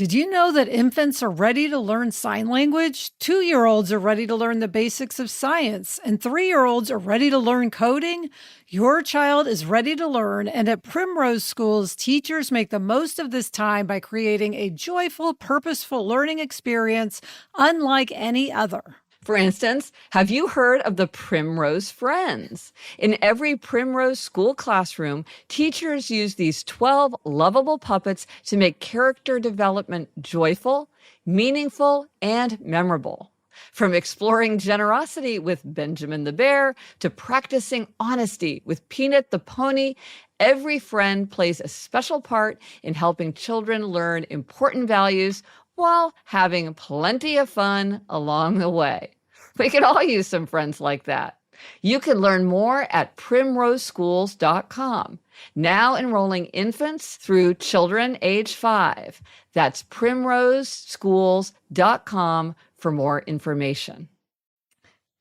Did you know that infants are ready to learn sign language? 2-year-olds are ready to learn the basics of science, and 3-year-olds are ready to learn coding? Your child is ready to learn, and at Primrose Schools, teachers make the most of this time by creating a joyful, purposeful learning experience unlike any other. For instance, have you heard of the Primrose Friends? In every Primrose school classroom, teachers use these 12 lovable puppets to make character development joyful, meaningful, and memorable. From exploring generosity with Benjamin the Bear to practicing honesty with Peanut the Pony, every friend plays a special part in helping children learn important values while having plenty of fun along the way. We could all use some friends like that. You can learn more at primroseschools.com. Now enrolling infants through children age 5. That's primroseschools.com for more information.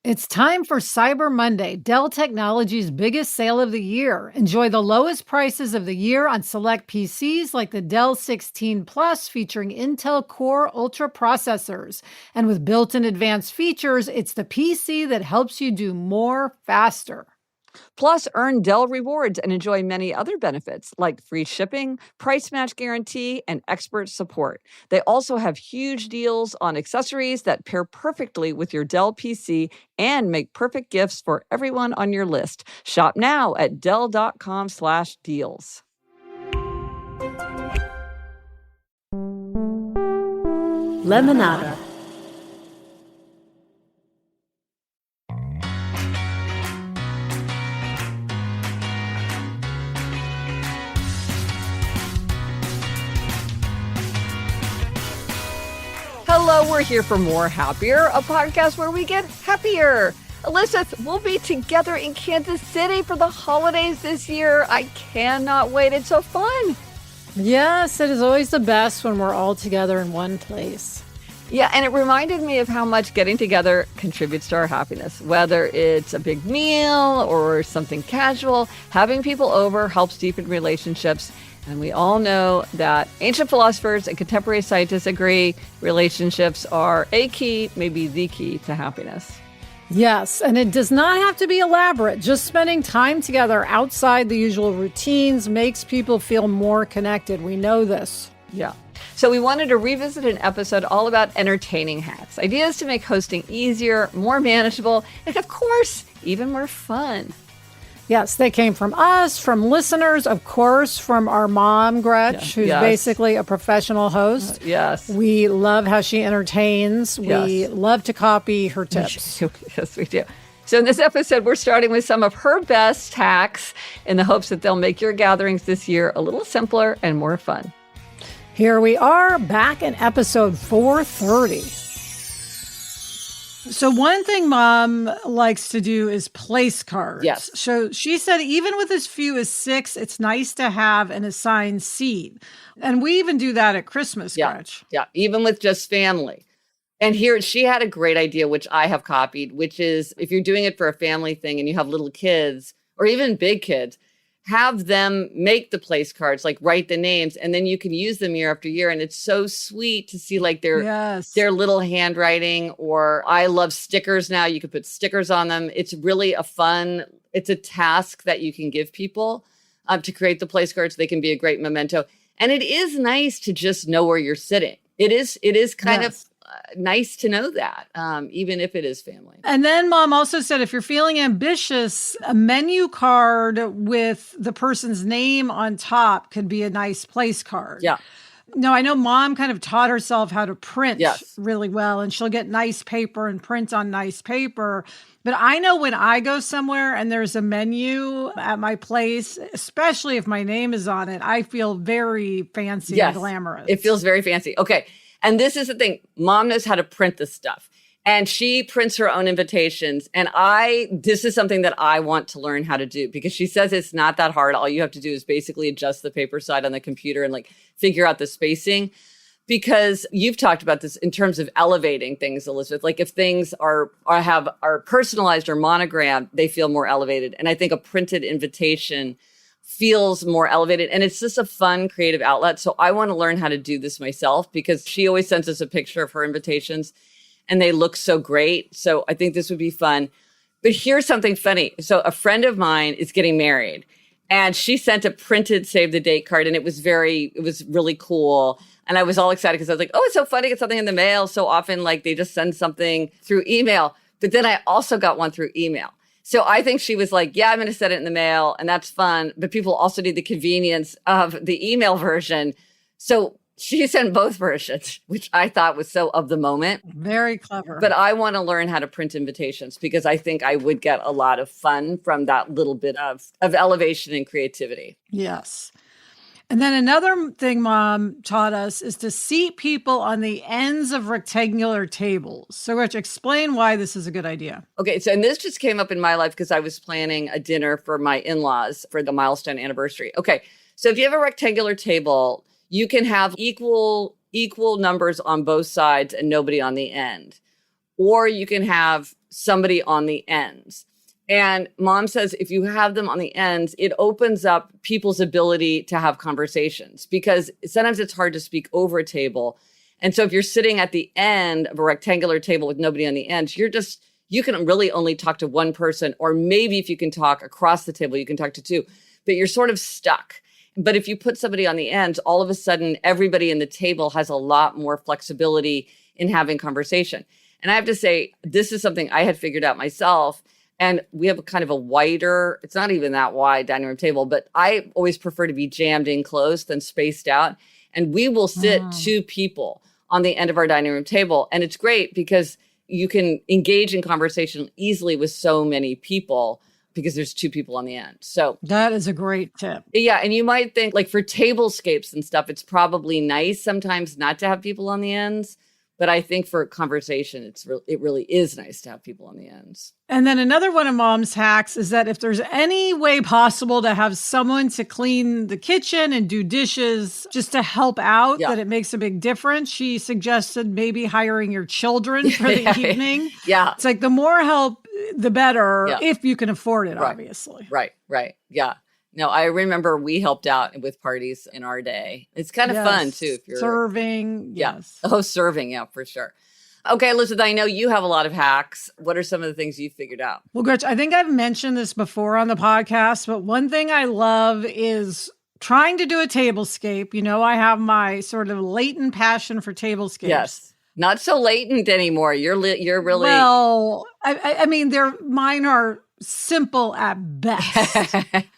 It's time for Cyber Monday, Dell Technologies' biggest sale of the year. Enjoy the lowest prices of the year on select PCs like the Dell 16 Plus featuring Intel Core Ultra processors. And with built-in advanced features, it's the PC that helps you do more faster. Plus, earn Dell rewards and enjoy many other benefits like free shipping, price match guarantee, and expert support. They also have huge deals on accessories that pair perfectly with your Dell PC and make perfect gifts for everyone on your list. Shop now at Dell.com/deals. Lemonada. Hello, we're here for More Happier, a podcast where we get happier. Elizabeth, we'll be together in Kansas City for the holidays this year. I cannot wait. It's so fun. Yes, it is always the best when we're all together in one place. Yeah, and it reminded me of how much getting together contributes to our happiness. Whether it's a big meal or something casual, having people over helps deepen relationships. And we all know that ancient philosophers and contemporary scientists agree relationships are a key, maybe the key to happiness. Yes, and it does not have to be elaborate. Just spending time together outside the usual routines makes people feel more connected. We know this. Yeah. So we wanted to revisit an episode all about entertaining hacks, ideas to make hosting easier, more manageable, and of course, even more fun. Yes, they came from us, from listeners, of course, from our mom, Gretch, who's basically a professional host. Yes. We love how she entertains. We love to copy her tips. Yes, we do. So in this episode, we're starting with some of her best hacks in the hopes that they'll make your gatherings this year a little simpler and more fun. Here we are, back in episode 430. So one thing Mom likes to do is place cards. Yes. So she said even with as few as 6, it's nice to have an assigned seat. And we even do that at Christmas, Gretch. Yeah, even with just family. And here she had a great idea, which I have copied, which is if you're doing it for a family thing and you have little kids or even big kids, have them make the place cards, like write the names, and then you can use them year after year. And it's so sweet to see like their little handwriting, or I love stickers now. You can put stickers on them. It's really it's a task that you can give people to create the place cards. They can be a great memento. And it is nice to just know where you're sitting. It is kind of nice to know that, even if it is family. And then Mom also said, if you're feeling ambitious, a menu card with the person's name on top could be a nice place card. Yeah. No, I know Mom kind of taught herself how to print really well, and she'll get nice paper and print on nice paper. But I know when I go somewhere and there's a menu at my place, especially if my name is on it, I feel very fancy and glamorous. It feels very fancy. Okay. And this is the thing. Mom knows how to print this stuff. And she prints her own invitations. And this is something that I want to learn how to do, because she says it's not that hard. All you have to do is basically adjust the paper side on the computer and like figure out the spacing. Because you've talked about this in terms of elevating things, Elizabeth. Like if things are personalized or monogrammed, they feel more elevated. And I think a printed invitation feels more elevated. And it's just a fun, creative outlet. So I want to learn how to do this myself because she always sends us a picture of her invitations and they look so great. So I think this would be fun. But here's something funny. So a friend of mine is getting married and she sent a printed save the date card and it was really cool. And I was all excited because I was like, oh, it's so fun to get something in the mail. So often like they just send something through email. But then I also got one through email. So I think she was like, yeah, I'm going to send it in the mail and that's fun. But people also need the convenience of the email version. So she sent both versions, which I thought was so of the moment. Very clever. But I want to learn how to print invitations because I think I would get a lot of fun from that little bit of elevation and creativity. Yes. And then another thing Mom taught us is to seat people on the ends of rectangular tables. So, Rich, explain why this is a good idea. Okay, so and this just came up in my life because I was planning a dinner for my in-laws for the milestone anniversary. Okay, so if you have a rectangular table, you can have equal numbers on both sides and nobody on the end. Or you can have somebody on the ends. And Mom says if you have them on the ends, it opens up people's ability to have conversations because sometimes it's hard to speak over a table. And so if you're sitting at the end of a rectangular table with nobody on the ends, you can really only talk to one person, or maybe if you can talk across the table, you can talk to two, but you're sort of stuck. But if you put somebody on the ends, all of a sudden, everybody in the table has a lot more flexibility in having conversation. And I have to say, this is something I had figured out myself. And we have a kind of a wider, it's not even that wide dining room table, but I always prefer to be jammed in close than spaced out. And we will sit two people on the end of our dining room table. And it's great because you can engage in conversation easily with so many people because there's two people on the end. So that is a great tip. Yeah. And you might think like for tablescapes and stuff, it's probably nice sometimes not to have people on the ends. But I think for conversation, it really is nice to have people on the ends. And then another one of Mom's hacks is that if there's any way possible to have someone to clean the kitchen and do dishes just to help out, that it makes a big difference. She suggested maybe hiring your children for the evening. Yeah. It's like the more help, the better, if you can afford it, obviously. Right. Yeah. No, I remember we helped out with parties in our day. It's kind of fun too. If you're serving. Yes. Oh, serving. Yeah, for sure. Okay, Elizabeth, I know you have a lot of hacks. What are some of the things you figured out? Well, Gretch, I think I've mentioned this before on the podcast, but one thing I love is trying to do a tablescape. You know, I have my sort of latent passion for tablescapes. Yes. Not so latent anymore. You're really... Well, I mean, mine are simple at best.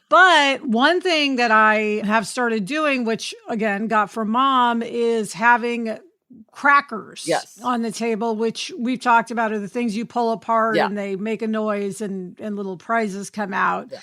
But one thing that I have started doing, which again got from Mom, is having crackers on the table, which we've talked about are the things you pull apart and they make a noise and little prizes come out. Yeah.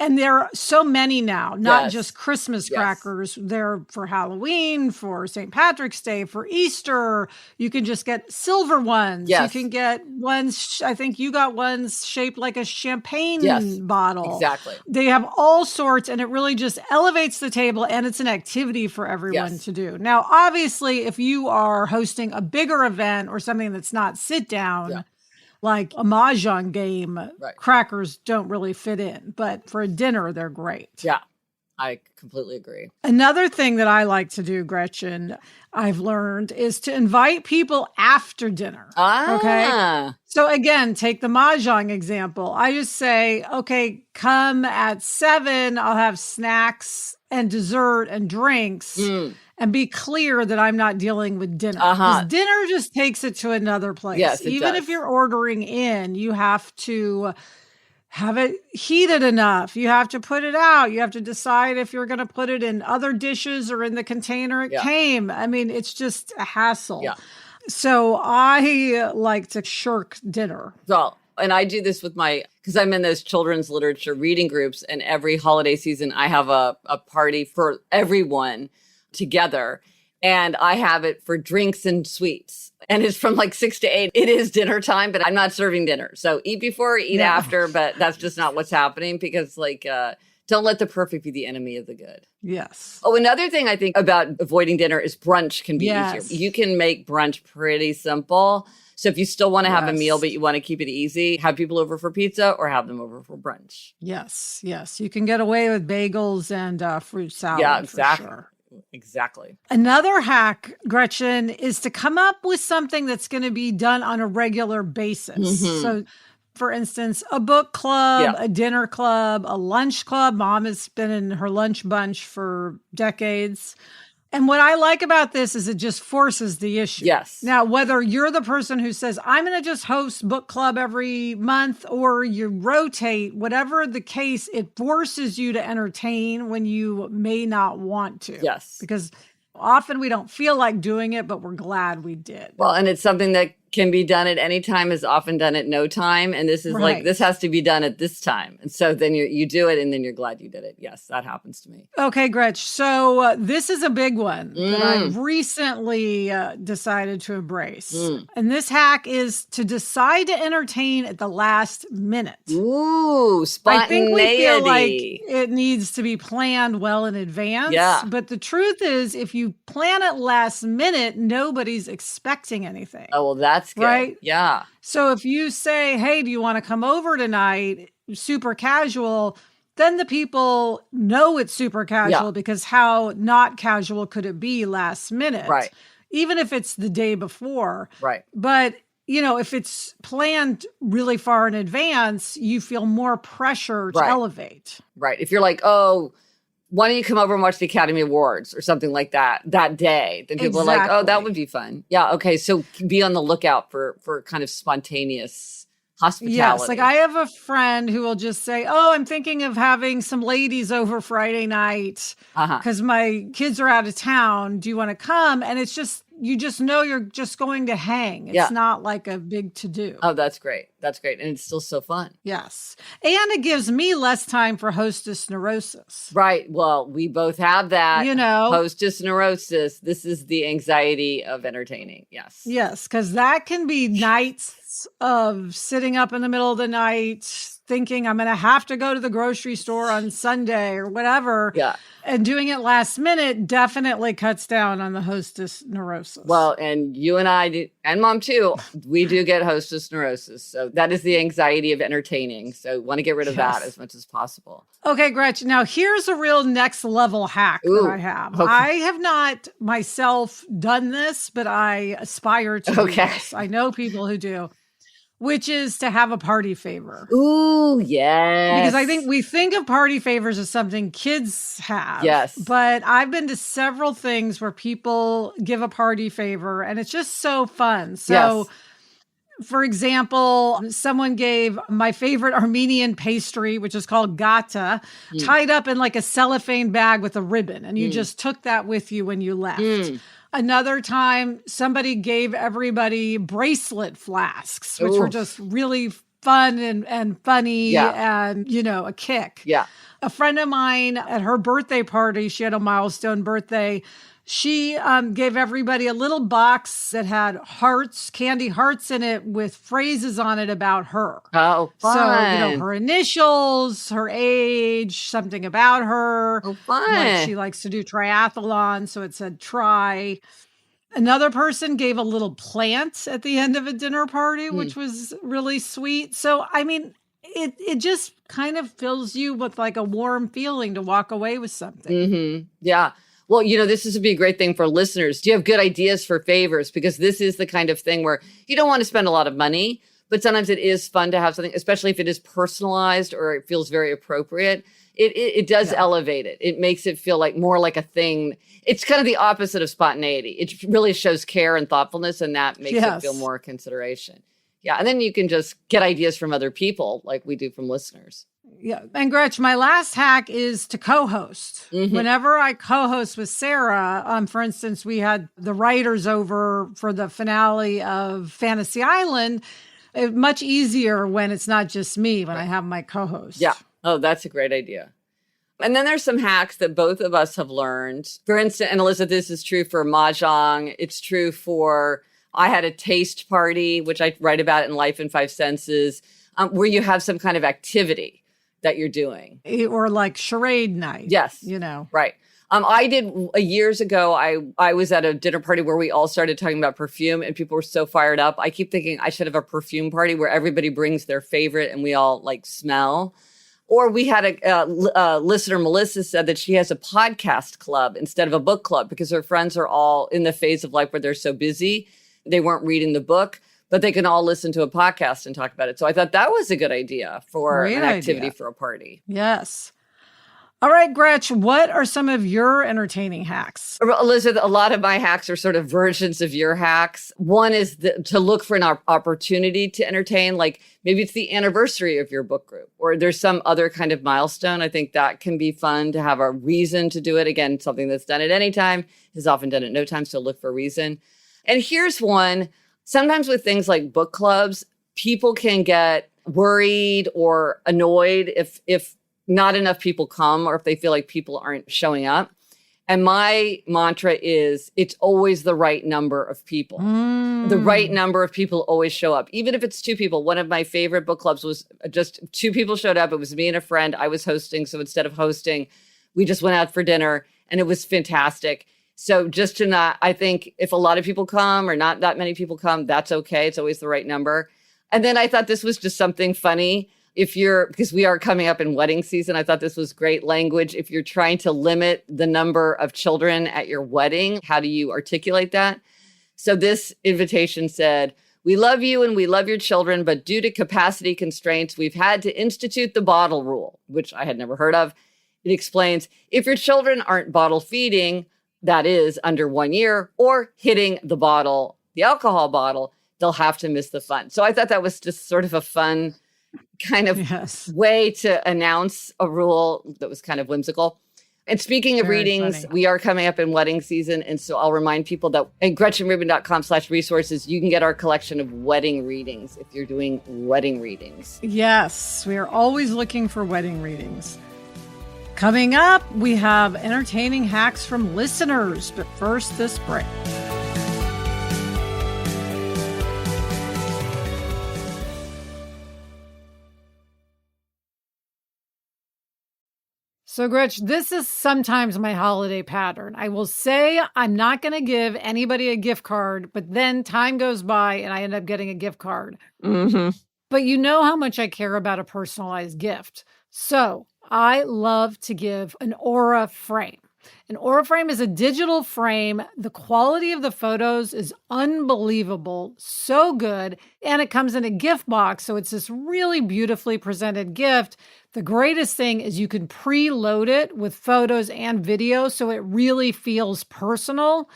And there are so many now, not just Christmas crackers. They're for Halloween, for St. Patrick's Day, for Easter. You can just get silver ones. Yes. You can get ones, I think you got ones shaped like a champagne bottle. Exactly. They have all sorts, and it really just elevates the table, and it's an activity for everyone to do. Now, obviously, if you are hosting a bigger event or something that's not sit down, like a mahjong game, crackers don't really fit in. But for a dinner, they're great. Yeah, I completely agree. Another thing that I like to do, Gretchen, I've learned, is to invite people after dinner. Okay? So again, take the mahjong example. I just say, okay, come at 7. I'll have snacks and dessert and drinks. And be clear that I'm not dealing with dinner. Because dinner just takes it to another place. Yes, Even if you're ordering in, you have to have it heated enough. You have to put it out. You have to decide if you're going to put it in other dishes or in the container it came. I mean, it's just a hassle. Yeah. So I like to shirk dinner. Well, and I do this with because I'm in those children's literature reading groups, and every holiday season I have a party for everyone together, and I have it for drinks and sweets, and it's from like 6 to 8. It is dinner time, but I'm not serving dinner, so eat before, eat after, but that's just not what's happening because like Don't let the perfect be the enemy of the good. Yes. Oh, another thing I think about avoiding dinner is brunch can be Yes. easier. You can make brunch pretty simple. So if you still want to have a meal, Yes. but you want to keep it easy, have people over for pizza or have them over for brunch. Yes. Yes. You can get away with bagels and fruit salad. Yeah, exactly. For sure. Exactly. Another hack, Gretchen, is to come up with something that's going to be done on a regular basis. So, for instance, a book club, a dinner club, a lunch club. Mom has been in her lunch bunch for decades. And what I like about this is it just forces the issue. Yes. Now, whether you're the person who says, I'm going to just host book club every month, or you rotate, whatever the case, it forces you to entertain when you may not want to. Yes. Because often we don't feel like doing it, but we're glad we did. Well, and it's something that can be done at any time, is often done at no time. And this is like, this has to be done at this time. And so then you do it and then you're glad you did it. Yes, that happens to me. Okay, Gretch. So this is a big one that I've recently decided to embrace. And this hack is to decide to entertain at the last minute. Ooh, spontaneity. I think we feel like it needs to be planned well in advance. Yeah. But the truth is, if you plan it last minute, nobody's expecting anything. Oh, well, that's good. Right? Yeah. So if you say, hey, do you want to come over tonight? Super casual. Then the people know it's super casual because how not casual could it be last minute? Right. Even if it's the day before. Right. But, you know, if it's planned really far in advance, you feel more pressure to elevate. Right. If you're like, oh, why don't you come over and watch the Academy Awards or something like that day? Then people are like, oh, that would be fun. Yeah. Okay. So be on the lookout for kind of spontaneous hospitality. Yes. Like I have a friend who will just say, oh, I'm thinking of having some ladies over Friday night because my kids are out of town. Do you want to come? And it's just, you just know you're just going to hang. It's not like a big to-do. Oh, that's great. That's great. And it's still so fun. Yes. And it gives me less time for hostess neurosis. Right. Well, we both have that. You know. Hostess neurosis. This is the anxiety of entertaining. Yes. Yes. Because that can be nights of sitting up in the middle of the night thinking I'm going to have to go to the grocery store on Sunday or whatever. Yeah. And doing it last minute definitely cuts down on the hostess neurosis. Well, and you and I, and Mom too, we do get hostess neurosis. So that is the anxiety of entertaining. So want to get rid of that as much as possible. Okay, Gretchen. Now here's a real next level hack that I have. Okay. I have not myself done this, but I aspire to do this. I know people who do. Which is to have a party favor. Ooh, yes. Because I think we think of party favors as something kids have. Yes. But I've been to several things where people give a party favor and it's just so fun. So, for example, someone gave my favorite Armenian pastry, which is called gata, tied up in like a cellophane bag with a ribbon. And you just took that with you when you left. Another time, somebody gave everybody bracelet flasks, which were just really fun and funny and, you know, a kick. Yeah. A friend of mine at her birthday party, she had a milestone birthday. She gave everybody a little box that had hearts, candy hearts in it with phrases on it about her. Oh, fun. So, you know, her initials, her age, something about her. Oh, fun. Like she likes to do triathlon, so it said try. Another person gave a little plant at the end of a dinner party, which was really sweet. So, I mean, it just kind of fills you with like a warm feeling to walk away with something. Yeah. Well, you know, this would be a great thing for listeners. Do you have good ideas for favors? Because this is the kind of thing where you don't want to spend a lot of money, but sometimes it is fun to have something, especially if it is personalized or it feels very appropriate. It does elevate it. It makes it feel like more like a thing. It's kind of the opposite of spontaneity. It really shows care and thoughtfulness, and that makes it feel more consideration. Yeah. And then you can just get ideas from other people like we do from listeners. Yeah. And Gretch, my last hack is to co-host. Whenever I co-host with Sarah, for instance, we had the writers over for the finale of Fantasy Island. It's much easier when it's not just me, when I have my co-host. Yeah. Oh, that's a great idea. And then there's some hacks that both of us have learned. For instance, and Alyssa, this is true for Mahjong. It's true for, I had a taste party, which I write about in Life in Five Senses, where you have some kind of activity. that you're doing. Or like charade night. Yes. Right. I did years ago. I was at a dinner party where we all started talking about perfume and people were so fired up. I keep thinking I should have a perfume party where everybody brings their favorite and we all like smell. Or we had a listener, Melissa, said that she has a podcast club instead of a book club because her friends are all in the phase of life where they're so busy. They weren't reading the book, but they can all listen to a podcast and talk about it. So I thought that was a good idea for an activity for a party. Yes. All right, Gretch, what are some of your entertaining hacks? Elizabeth, a lot of my hacks are sort of versions of your hacks. One is to look for an opportunity to entertain, like maybe it's the anniversary of your book group or there's some other kind of milestone. I think that can be fun to have a reason to do it. Again, something that's done at any time is often done at no time, so look for a reason. And here's one. Sometimes with things like book clubs, people can get worried or annoyed if not enough people come or if they feel like people aren't showing up. And my mantra is it's always the right number of people. The right number of people always show up. Even if it's 2 people. One of my favorite book clubs was just 2 people showed up. It was me and a friend. I was hosting. So instead of hosting, we just went out for dinner and it was fantastic. So just to not, I think if a lot of people come or not that many people come, that's okay. It's always the right number. And then I thought this was just something funny. Because we are coming up in wedding season, I thought this was great language. If you're trying to limit the number of children at your wedding, how do you articulate that? So this invitation said, "We love you and we love your children, but due to capacity constraints, we've had to institute the bottle rule," which I had never heard of. It explains, if your children aren't bottle feeding, that is under 1 year, or hitting the bottle, the alcohol bottle, they'll have to miss the fun. So I thought that was just sort of a fun kind of way to announce a rule that was kind of whimsical. And speaking of readings, we are coming up in wedding season. And so I'll remind people that at GretchenRubin.com/resources, you can get our collection of wedding readings if you're doing wedding readings. Yes, we are always looking for wedding readings. Coming up, we have entertaining hacks from listeners. But first, this break. So, Gretch, this is sometimes my holiday pattern. I will say I'm not going to give anybody a gift card, but then time goes by and I end up getting a gift card. But you know how much I care about a personalized gift. So I love to give an aura frame. An aura frame is a digital frame. The quality of the photos is unbelievable, so good. And it comes in a gift box. So it's this really beautifully presented gift. The greatest thing is you can preload it with photos and video. So it really feels personal.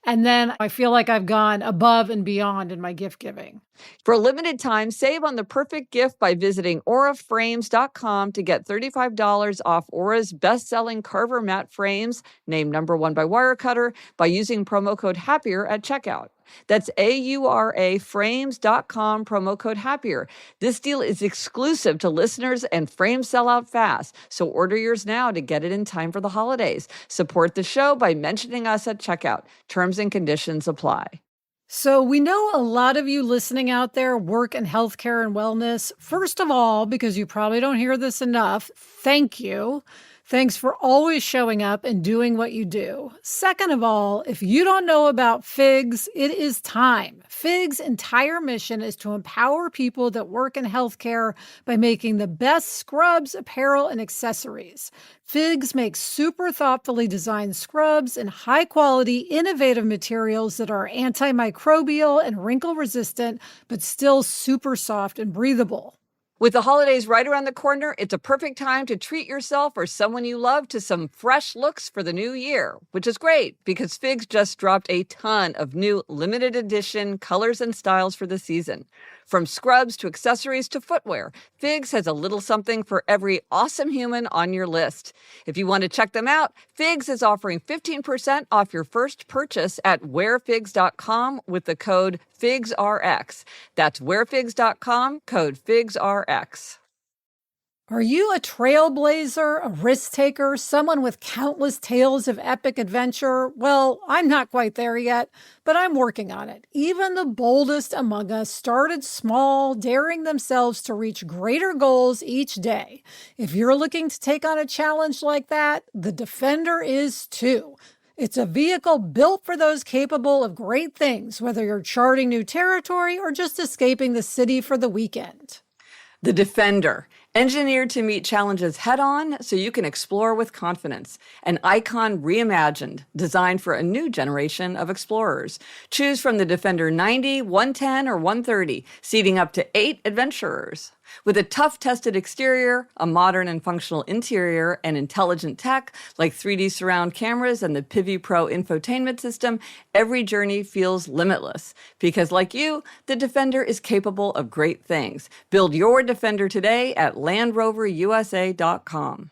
And then I feel like I've gone above and beyond in my gift giving. For a limited time, save on the perfect gift by visiting auraframes.com to get $35 off Aura's best-selling Carver matte frames, named #1 by Wirecutter, by using promo code HAPPIER at checkout. That's auraframes.com, promo code HAPPIER. This deal is exclusive to listeners and frames sell out fast. So order yours now to get it in time for the holidays. Support the show by mentioning us at checkout. Terms and conditions apply. So we know a lot of you listening out there work in healthcare and wellness. First of all, because you probably don't hear this enough, thank you. Thanks for always showing up and doing what you do. Second of all, if you don't know about FIGS, it is time. FIGS' entire mission is to empower people that work in healthcare by making the best scrubs, apparel, and accessories. FIGS makes super thoughtfully designed scrubs in high-quality, innovative materials that are antimicrobial and wrinkle-resistant, but still super soft and breathable. With the holidays right around the corner, it's a perfect time to treat yourself or someone you love to some fresh looks for the new year, which is great because FIGS just dropped a ton of new limited edition colors and styles for the season. From scrubs to accessories to footwear, FIGS has a little something for every awesome human on your list. If you want to check them out, FIGS is offering 15% off your first purchase at wearfigs.com with the code FIGSRX. That's wearfigs.com, code FIGSRX. Are you a trailblazer, a risk taker, someone with countless tales of epic adventure? Well, I'm not quite there yet, but I'm working on it. Even the boldest among us started small, daring themselves to reach greater goals each day. If you're looking to take on a challenge like that, the Defender is too. It's a vehicle built for those capable of great things, whether you're charting new territory or just escaping the city for the weekend. The Defender, engineered to meet challenges head-on so you can explore with confidence. An icon reimagined, designed for a new generation of explorers. Choose from the Defender 90, 110, or 130, seating up to 8 adventurers. With a tough-tested exterior, a modern and functional interior, and intelligent tech like 3D surround cameras and the Pivi Pro infotainment system, every journey feels limitless. Because like you, the Defender is capable of great things. Build your Defender today at LandRoverUSA.com.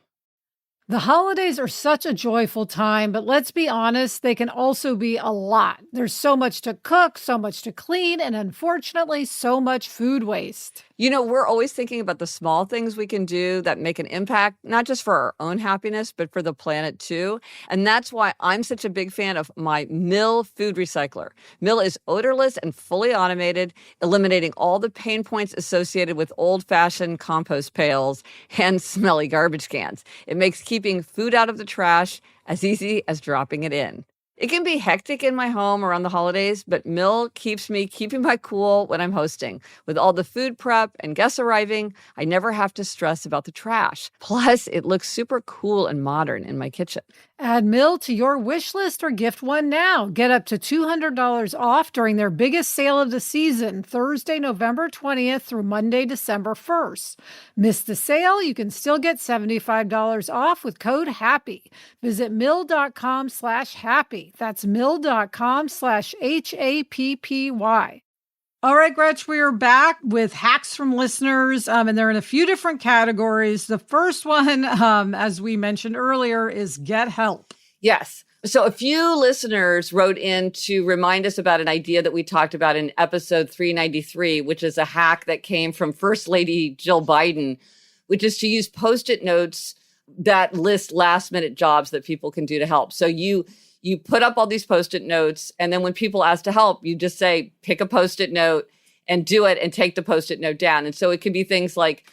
The holidays are such a joyful time, but let's be honest, they can also be a lot. There's so much to cook, so much to clean, and unfortunately, so much food waste. You know, we're always thinking about the small things we can do that make an impact, not just for our own happiness, but for the planet too. And that's why I'm such a big fan of my Mill food recycler. Mill is odorless and fully automated, eliminating all the pain points associated with old-fashioned compost pails and smelly garbage cans. It makes keeping food out of the trash as easy as dropping it in. It can be hectic in my home around the holidays, but Mill keeps me keeping my cool when I'm hosting. With all the food prep and guests arriving, I never have to stress about the trash. Plus, it looks super cool and modern in my kitchen. Add Mill to your wish list or gift one now. Get up to $200 off during their biggest sale of the season, Thursday, November 20th through Monday, December 1st. Miss the sale? You can still get $75 off with code HAPPY. Visit mill.com/happy. That's mill.com/HAPPY. All right, Gretch, we are back with hacks from listeners, and they're in a few different categories. The first one, as we mentioned earlier, is get help. Yes. So a few listeners wrote in to remind us about an idea that we talked about in episode 393, which is a hack that came from First Lady Jill Biden, which is to use Post-it notes that list last-minute jobs that people can do to help. So you put up all these Post-it notes, and then when people ask to help, you just say, pick a Post-it note and do it and take the Post-it note down. And so it could be things like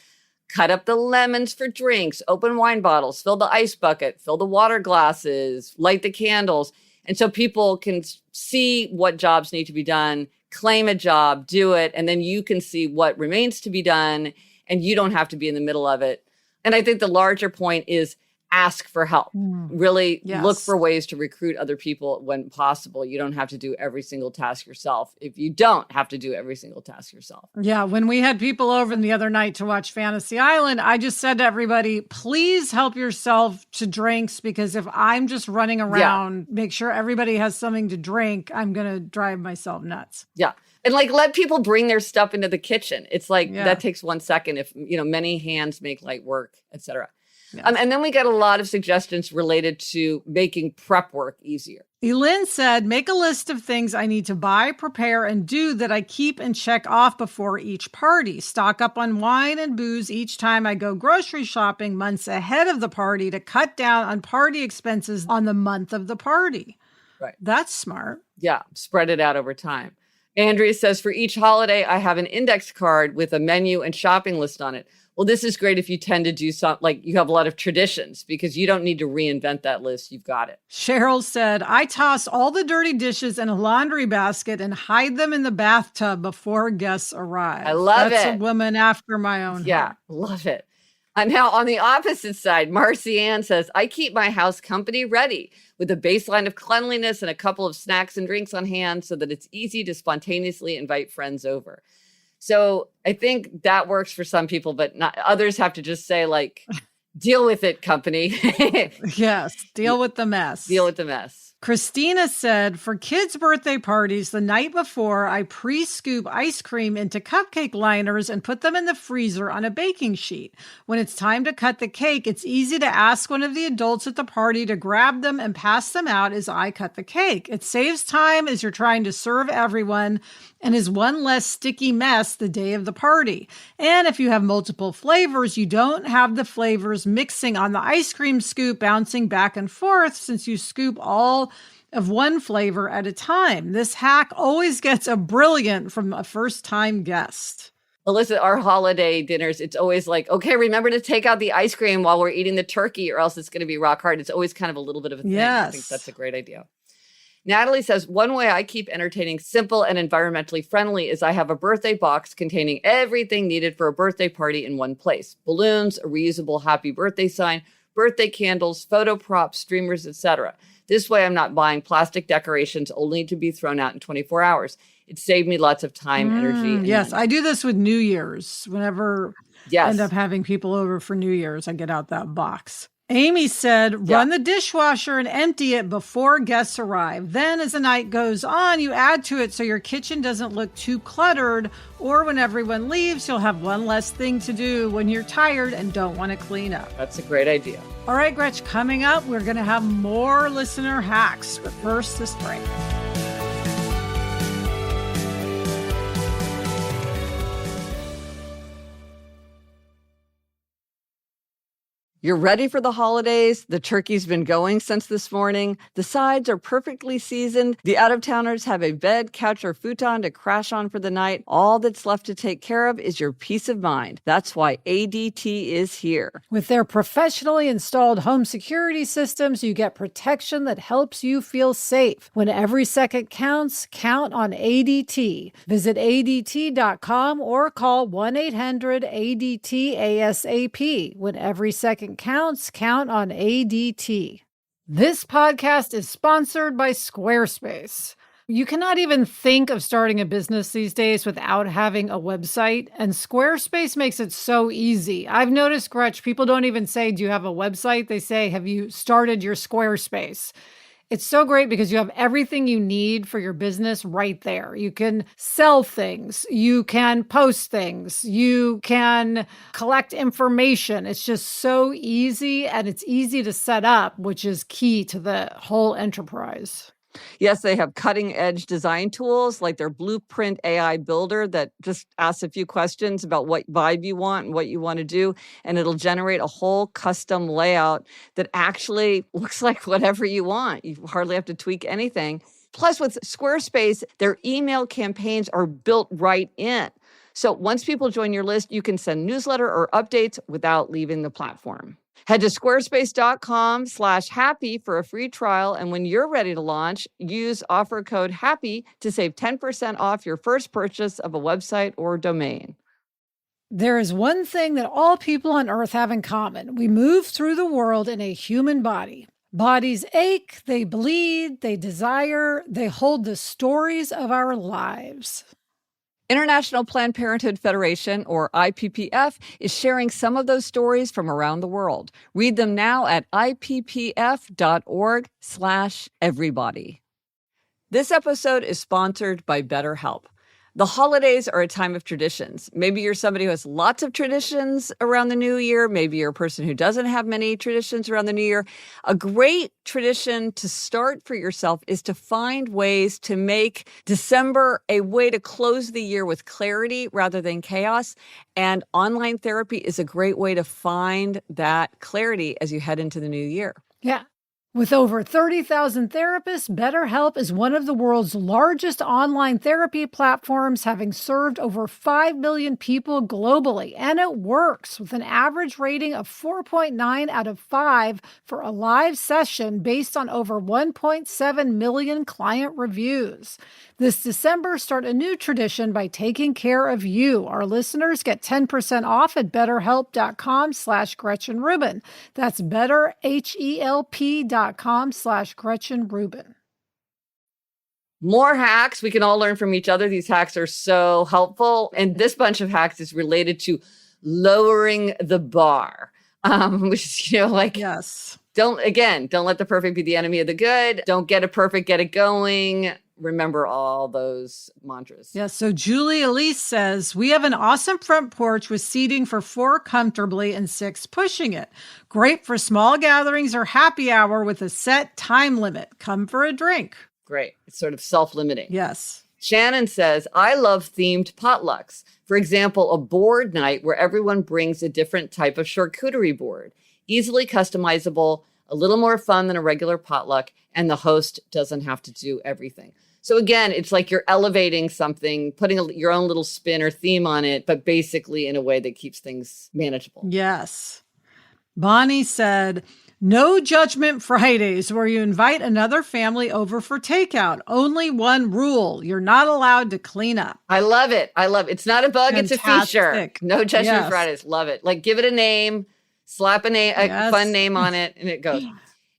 cut up the lemons for drinks, open wine bottles, fill the ice bucket, fill the water glasses, light the candles. And so people can see what jobs need to be done, claim a job, do it, and then you can see what remains to be done, and you don't have to be in the middle of it. And I think the larger point is ask for help. Really look for ways to recruit other people when possible. You don't have to do every single task yourself if you don't have to do every single task yourself. Yeah, when we had people over the other night to watch Fantasy Island, I just said to everybody, please help yourself to drinks, because if I'm just running around, make sure everybody has something to drink, I'm going to drive myself nuts. Yeah. And like, let people bring their stuff into the kitchen. It's like, that takes 1 second. If, many hands make light work, etc. Yes. And then we got a lot of suggestions related to making prep work easier. Elin said, make a list of things I need to buy, prepare, and do that I keep and check off before each party. Stock up on wine and booze each time I go grocery shopping months ahead of the party to cut down on party expenses on the month of the party. Right. That's smart. Yeah. Spread it out over time. Andrea says, for each holiday, I have an index card with a menu and shopping list on it. Well, this is great if you tend to do something like you have a lot of traditions, because you don't need to reinvent that list. You've got it. Cheryl said, I toss all the dirty dishes in a laundry basket and hide them in the bathtub before guests arrive. I love That's it. a woman after my own heart. Love it. And now on the opposite side, Marcy Ann says, I keep my house company ready with a baseline of cleanliness and a couple of snacks and drinks on hand so that it's easy to spontaneously invite friends over. So I think that works for some people, but not others. Have to just say, like, deal with it, company. Yes. Deal with the mess. Deal with the mess. Christina said, for kids' birthday parties, the night before, I pre-scoop ice cream into cupcake liners and put them in the freezer on a baking sheet. When it's time to cut the cake, it's easy to ask one of the adults at the party to grab them and pass them out as I cut the cake. It saves time as you're trying to serve everyone and is one less sticky mess the day of the party. And if you have multiple flavors, you don't have the flavors mixing on the ice cream scoop, bouncing back and forth since you scoop all of one flavor at a time. This hack always gets a brilliant from a first-time guest. Alyssa, our holiday dinners, it's always like, okay, remember to take out the ice cream while we're eating the turkey or else it's going to be rock hard. It's always kind of a little bit of a thing. Yes. I think that's a great idea. Natalie says, one way I keep entertaining simple and environmentally friendly is I have a birthday box containing everything needed for a birthday party in one place. Balloons, a reusable happy birthday sign, birthday candles, photo props, streamers, etc. This way I'm not buying plastic decorations only to be thrown out in 24 hours. It saved me lots of time, energy. And yes, money. I do this with New Year's. Whenever I end up having people over for New Year's, I get out that box. Amy said, run the dishwasher and empty it before guests arrive. Then as the night goes on, you add to it so your kitchen doesn't look too cluttered, or when everyone leaves, you'll have one less thing to do when you're tired and don't want to clean up. That's a great idea. All right, Gretch, coming up, we're going to have more listener hacks, but first this break. You're ready for the holidays. The turkey's been going since this morning. The sides are perfectly seasoned. The out-of-towners have a bed, couch, or futon to crash on for the night. All that's left to take care of is your peace of mind. That's why ADT is here. With their professionally installed home security systems, you get protection that helps you feel safe. When every second counts, count on ADT. Visit ADT.com or call 1-800-ADT-ASAP. When every second counts, count on ADT. This podcast is sponsored by Squarespace. You cannot even think of starting a business these days without having a website, and Squarespace makes it so easy. I've noticed, Gretch, people don't even say, do you have a website? They say, have you started your Squarespace? It's so great because you have everything you need for your business right there. You can sell things, you can post things, you can collect information. It's just so easy, and it's easy to set up, which is key to the whole enterprise. Yes, they have cutting-edge design tools like their Blueprint AI builder that just asks a few questions about what vibe you want and what you want to do, and it'll generate a whole custom layout that actually looks like whatever you want. You hardly have to tweak anything. Plus, with Squarespace, their email campaigns are built right in. So once people join your list, you can send newsletter or updates without leaving the platform. Head to squarespace.com/happy for a free trial. And when you're ready to launch, use offer code HAPPY to save 10% off your first purchase of a website or domain. There is one thing that all people on Earth have in common. We move through the world in a human body. Bodies ache, they bleed, they desire, they hold the stories of our lives. International Planned Parenthood Federation, or IPPF, is sharing some of those stories from around the world. Read them now at ippf.org/everybody. This episode is sponsored by BetterHelp. The holidays are a time of traditions. Maybe you're somebody who has lots of traditions around the new year. Maybe you're a person who doesn't have many traditions around the new year. A great tradition to start for yourself is to find ways to make December a way to close the year with clarity rather than chaos. And online therapy is a great way to find that clarity as you head into the new year. Yeah. With over 30,000 therapists, BetterHelp is one of the world's largest online therapy platforms, having served over 5 million people globally. And it works with an average rating of 4.9 out of 5 for a live session based on over 1.7 million client reviews. This December, start a new tradition by taking care of you. Our listeners get 10% off at betterhelp.com/Gretchen Rubin. That's betterhelp.com/Gretchen Rubin. More hacks. We can all learn from each other. These hacks are so helpful. And this bunch of hacks is related to lowering the bar, which is, Yes. Don't let the perfect be the enemy of the good. Don't get it perfect, get it going. Remember all those mantras. Yeah, so Julie Elise says, we have an awesome front porch with seating for 4 comfortably and 6 pushing it. Great for small gatherings or happy hour with a set time limit. Come for a drink. Great. It's sort of self-limiting. Yes. Shannon says, I love themed potlucks. For example, a board night where everyone brings a different type of charcuterie board. Easily customizable, a little more fun than a regular potluck, and the host doesn't have to do everything. So again, it's like you're elevating something, putting your own little spin or theme on it, but basically in a way that keeps things manageable. Yes. Bonnie said, no judgment Fridays where you invite another family over for takeout. Only one rule. You're not allowed to clean up. I love it. It's not a bug, Fantastic. It's a feature. No judgment Fridays. Love it. Like give it a name, slap a fun name on it, and it goes.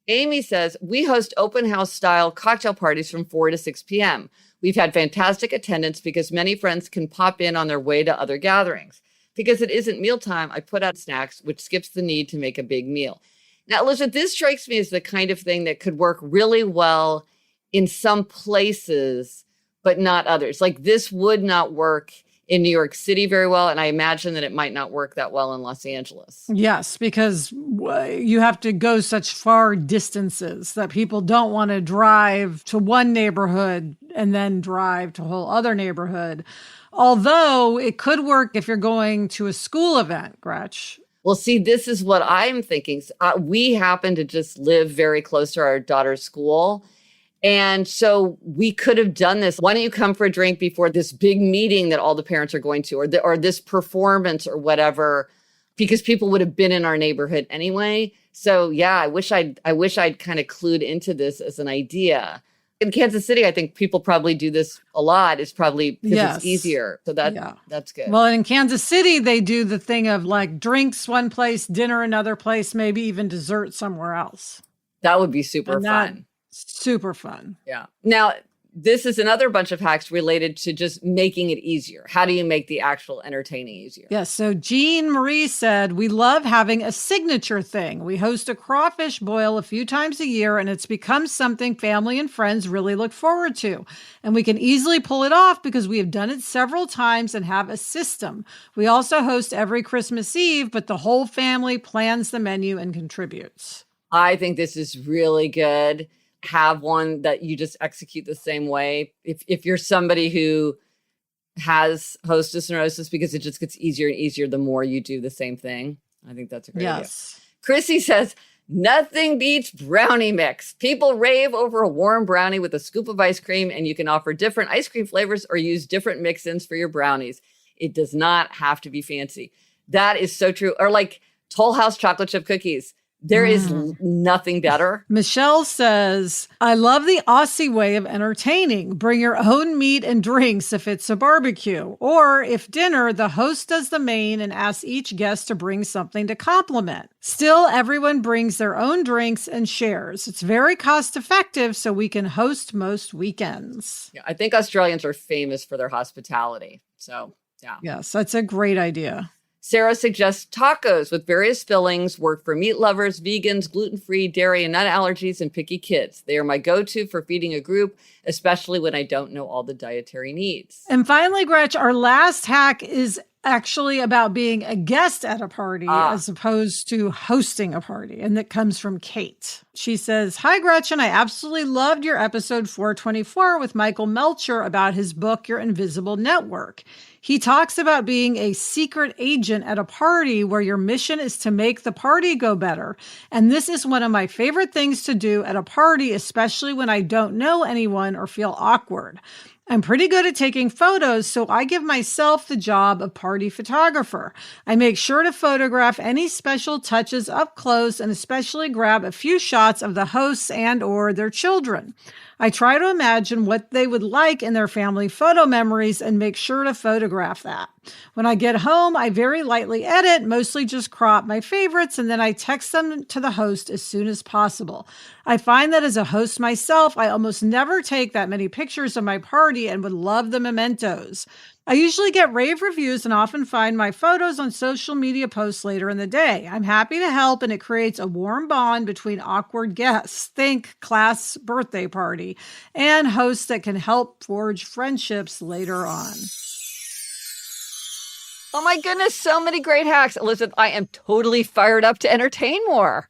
Amy says, we host open house style cocktail parties from 4 to 6 p.m. We've had fantastic attendance because many friends can pop in on their way to other gatherings. Because it isn't mealtime, I put out snacks, which skips the need to make a big meal. Now, Elizabeth, this strikes me as the kind of thing that could work really well in some places, but not others. Like this would not work in New York City very well. And I imagine that it might not work that well in Los Angeles. Yes, because you have to go such far distances that people don't want to drive to one neighborhood and then drive to a whole other neighborhood. Although it could work if you're going to a school event, Gretch. Well, see, this is what I'm thinking. We happen to just live very close to our daughter's school. And so we could have done this. Why don't you come for a drink before this big meeting that all the parents are going to, or this performance or whatever, because people would have been in our neighborhood anyway. So yeah, I wish I'd kind of clued into this as an idea. In Kansas City, I think people probably do this a lot. It's probably because it's easier. So that's good. Well, in Kansas City, they do the thing of like drinks one place, dinner another place, maybe even dessert somewhere else. That would be super fun. Super fun. Yeah. Now, this is another bunch of hacks related to just making it easier. How do you make the actual entertaining easier? Yes. So Jean Marie said, we love having a signature thing. We host a crawfish boil a few times a year, and it's become something family and friends really look forward to. And we can easily pull it off because we have done it several times and have a system. We also host every Christmas Eve, but the whole family plans the menu and contributes. I think this is really good. Have one that you just execute the same way. If you're somebody who has hostess neurosis, because it just gets easier and easier the more you do the same thing. I think that's a great idea. Chrissy says, nothing beats brownie mix. People rave over a warm brownie with a scoop of ice cream, and you can offer different ice cream flavors or use different mix-ins for your brownies. It does not have to be fancy. That is so true. Or like Toll House chocolate chip cookies. There is nothing better. Michelle says, I love the Aussie way of entertaining. Bring your own meat and drinks if it's a barbecue. Or if dinner, the host does the main and asks each guest to bring something to complement. Still, everyone brings their own drinks and shares. It's very cost effective, so we can host most weekends. Yeah, I think Australians are famous for their hospitality. So, yeah. Yes, that's a great idea. Sarah suggests tacos with various fillings work for meat lovers, vegans, gluten-free, dairy and nut allergies, and picky kids. They are my go-to for feeding a group, especially when I don't know all the dietary needs. And finally, Gretch, our last hack is actually about being a guest at a party as opposed to hosting a party. And that comes from Kate. She says, hi, Gretchen. I absolutely loved your episode 424 with Michael Melcher about his book, Your Invisible Network. He talks about being a secret agent at a party where your mission is to make the party go better. And this is one of my favorite things to do at a party, especially when I don't know anyone or feel awkward. I'm pretty good at taking photos, so I give myself the job of party photographer. I make sure to photograph any special touches up close and especially grab a few shots of the hosts and or their children. I try to imagine what they would like in their family photo memories and make sure to photograph that. When I get home, I very lightly edit, mostly just crop my favorites, and then I text them to the host as soon as possible. I find that as a host myself, I almost never take that many pictures of my party and would love the mementos. I usually get rave reviews and often find my photos on social media posts later in the day. I'm happy to help, and it creates a warm bond between awkward guests, think class birthday party, and hosts that can help forge friendships later on. Oh my goodness, so many great hacks. Elizabeth, I am totally fired up to entertain more.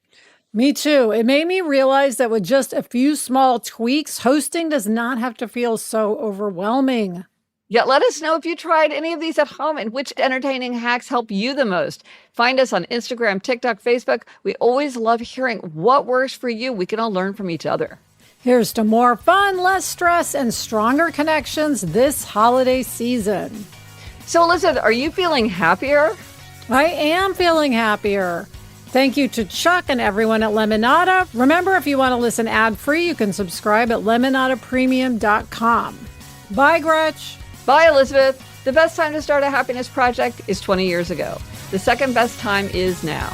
Me too. It made me realize that with just a few small tweaks, hosting does not have to feel so overwhelming. Yeah, let us know if you tried any of these at home and which entertaining hacks help you the most. Find us on Instagram, TikTok, Facebook. We always love hearing what works for you. We can all learn from each other. Here's to more fun, less stress, and stronger connections this holiday season. So, Elizabeth, are you feeling happier? I am feeling happier. Thank you to Chuck and everyone at Lemonada. Remember, if you want to listen ad-free, you can subscribe at lemonadapremium.com. Bye, Gretch. Bye, Elizabeth. The best time to start a happiness project is 20 years ago. The second best time is now.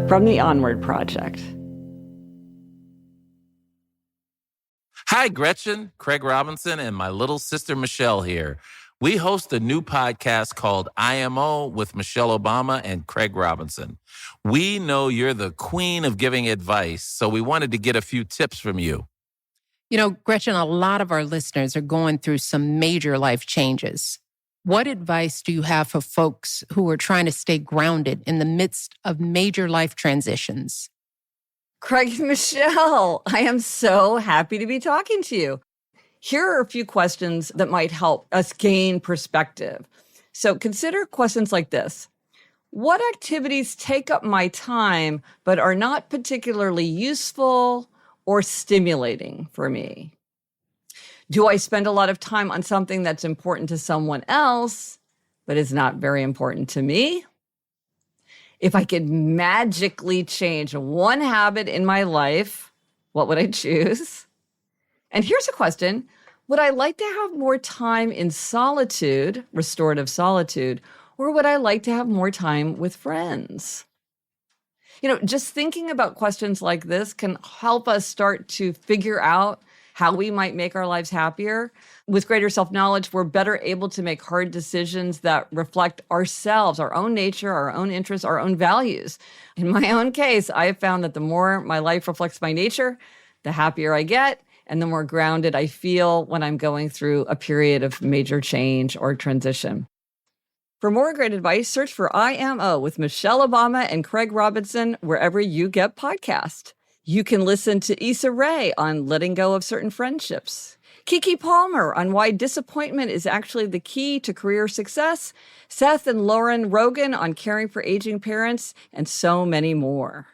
From the Onward Project. Hi, Gretchen, Craig Robinson, and my little sister Michelle here. We host a new podcast called IMO with Michelle Obama and Craig Robinson. We know you're the queen of giving advice, so we wanted to get a few tips from you. You know, Gretchen, a lot of our listeners are going through some major life changes. What advice do you have for folks who are trying to stay grounded in the midst of major life transitions? Craig and Michelle, I am so happy to be talking to you. Here are a few questions that might help us gain perspective. So consider questions like this. What activities take up my time but are not particularly useful or stimulating for me? Do I spend a lot of time on something that's important to someone else, but is not very important to me? If I could magically change one habit in my life, what would I choose? And here's a question. Would I like to have more time in solitude, restorative solitude, or would I like to have more time with friends? You know, just thinking about questions like this can help us start to figure out how we might make our lives happier. With greater self-knowledge, we're better able to make hard decisions that reflect ourselves, our own nature, our own interests, our own values. In my own case, I have found that the more my life reflects my nature, the happier I get, and the more grounded I feel when I'm going through a period of major change or transition. For more great advice, search for IMO with Michelle Obama and Craig Robinson wherever you get podcasts. You can listen to Issa Rae on letting go of certain friendships, Kiki Palmer on why disappointment is actually the key to career success, Seth and Lauren Rogan on caring for aging parents, and so many more.